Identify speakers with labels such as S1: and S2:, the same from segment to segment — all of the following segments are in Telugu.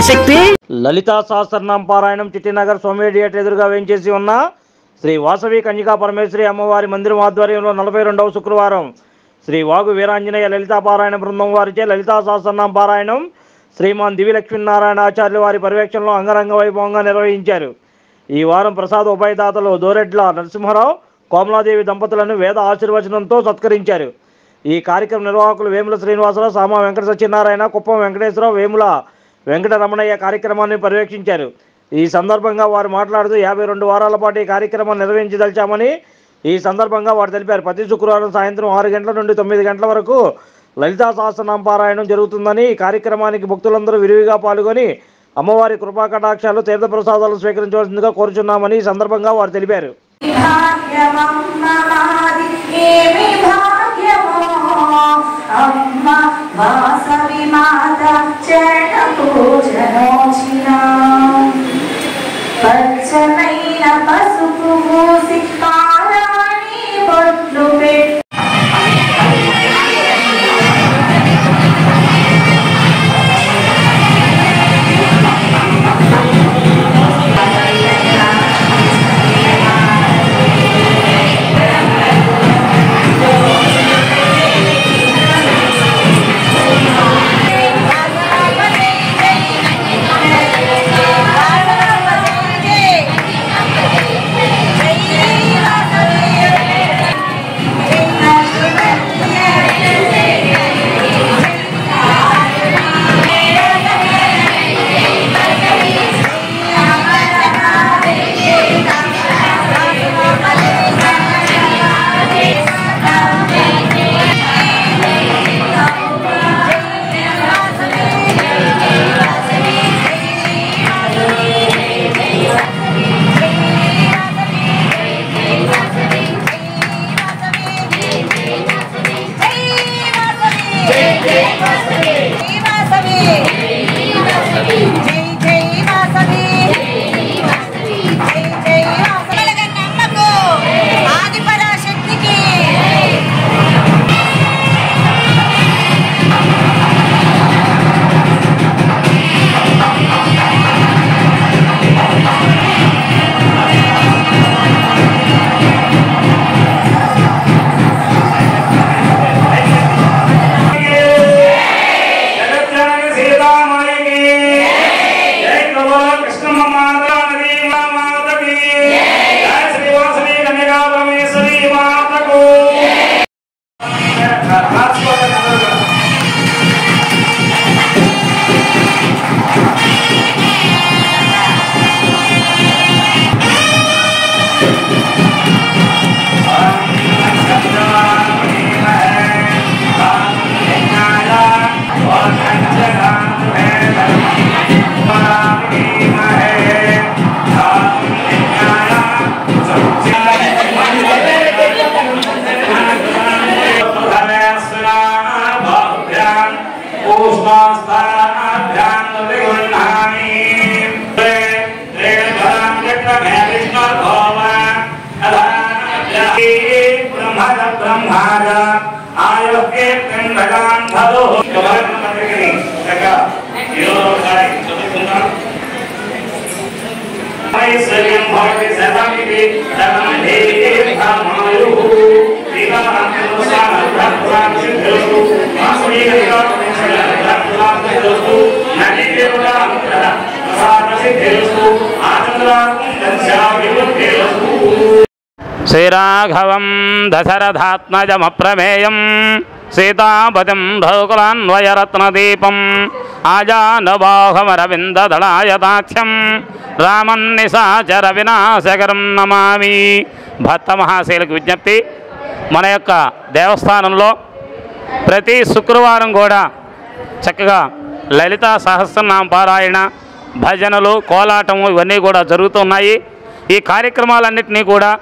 S1: శక్తి లలితా సహస్రనామ పారాయణం చిట్టినగర్ సోమేడియట్ ఎదురుగా వేయించేసి ఉన్న శ్రీ వాసవి కన్యకా పరమేశ్వరి అమ్మవారి మందిరం ఆధ్వర్యంలో 42వ శుక్రవారం శ్రీ వాగు వీరాంజనేయ లలితా పారాయణ బృందం వారిచే లలితా సహస్రనామ పారాయణం శ్రీమాన్ దివి లక్ష్మీనారాయణ ఆచార్యుల వారి పర్యవేక్షణలో అంగరంగ వైభవంగా నిర్వహించారు. ఈ వారం ప్రసాద ఉభయదాతలు దోరెడ్ల నరసింహారావు కోమలాదేవి దంపతులను వేద ఆశీర్వచనంతో సత్కరించారు. ఈ కార్యక్రమ నిర్వాహకులు వేముల శ్రీనివాసరావు, సామా వెంకట సత్యనారాయణ, కుప్పం వెంకటేశ్వరరావు, వేముల వెంకటరమణయ్య కార్యక్రమాన్ని పర్యవేక్షించారు. ఈ సందర్భంగా వారు మాట్లాడుతూ 52 వారాల పాటు ఈ కార్యక్రమం నిర్వహించదలిచామని ఈ సందర్భంగా వారు తెలిపారు. ప్రతి శుక్రవారం సాయంత్రం 6 గంటల నుండి 9 గంటల వరకు లలితా సహస్రనామ పారాయణం జరుగుతుందని, ఈ కార్యక్రమానికి భక్తులందరూ విరివిగా పాల్గొని అమ్మవారి కృపా కటాక్షాలు తీర్థ ప్రసాదాలు స్వీకరించవలసిందిగా కోరుచున్నామని ఈ సందర్భంగా వారు తెలిపారు.
S2: శ్రీరాఘవం దశరథాత్మజమప్రమేయం సీతాపతిం రఘుకులాన్వయరత్నదీపం ఆజానుబాహుమరవిందదళాయతాఖ్యం రామన్నిశాచర వినాశకరం నమామి. భక్త మహాశైలకు విజ్ఞప్తి, మన యొక్క దేవస్థానంలో ప్రతి శుక్రవారం కూడా చక్కగా లలితా సహస్రనామ పారాయణ, భజనలు, కోలాటము ఇవన్నీ కూడా జరుగుతున్నాయి. ఈ కార్యక్రమాలన్నింటినీ కూడా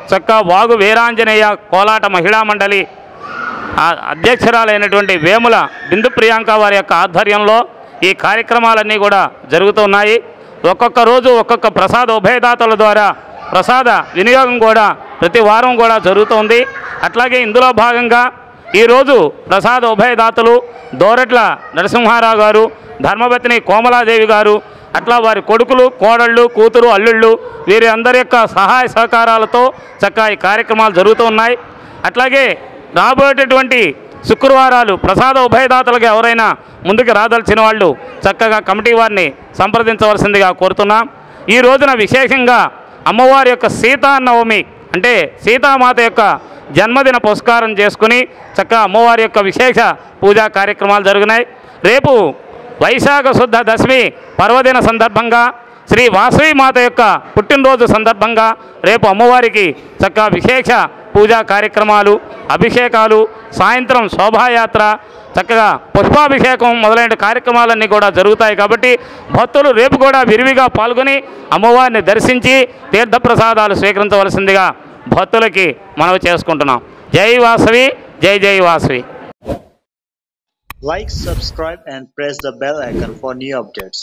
S2: చక్కగా వాగు వీరాంజనేయ కోలాట మహిళా మండలి అధ్యక్షురాలైనటువంటి వేముల బిందు ప్రియాంక వారి యొక్క ఆధ్వర్యంలో ఈ కార్యక్రమాలన్నీ కూడా జరుగుతున్నాయి. ఒక్కొక్క రోజు ఒక్కొక్క ప్రసాద ఉభయదాతల ద్వారా ప్రసాద వినియోగం కూడా ప్రతి వారం కూడా జరుగుతుంది. అట్లాగే ఇందులో భాగంగా ఈరోజు ప్రసాద ఉభయదాతలు దోరెట్ల నరసింహారావు గారు, ధర్మపత్ని కోమలాదేవి గారు, అట్లా వారి కొడుకులు, కోడళ్ళు, కూతురు, అల్లుళ్ళు వీరి అందరి యొక్క సహాయ సహకారాలతో చక్కగా ఈ కార్యక్రమాలు జరుగుతూ ఉన్నాయి. అట్లాగే రాబోయేటటువంటి శుక్రవారాలు ప్రసాద ఉభయదాతలకు ఎవరైనా ముందుకు రాదలిచిన వాళ్ళు చక్కగా కమిటీ వారిని సంప్రదించవలసిందిగా కోరుతున్నాం. ఈ రోజున విశేషంగా అమ్మవారి యొక్క సీతానవమి అంటే సీతామాత యొక్క జన్మదిన పురస్కారం చేసుకుని చక్కగా అమ్మవారి యొక్క విశేష పూజా కార్యక్రమాలు జరిగినాయి. రేపు వైశాఖ శుద్ధ దశమి పర్వదిన సందర్భంగా శ్రీ వాసవి మాత యొక్క పుట్టినరోజు సందర్భంగా రేపు అమ్మవారికి చక్కగా విశేష పూజా కార్యక్రమాలు, అభిషేకాలు, సాయంత్రం శోభాయాత్ర, చక్కగా పుష్పాభిషేకం మొదలైన కార్యక్రమాలన్నీ కూడా జరుగుతాయి. కాబట్టి భక్తులు రేపు కూడా విరివిగా పాల్గొని అమ్మవారిని దర్శించి తీర్థప్రసాదాలు స్వీకరించవలసిందిగా భక్తులకి మనవి చేసుకుంటున్నాం. జై వాసవి, జై జై Vasavi.
S3: Like, subscribe and press the bell icon for new updates.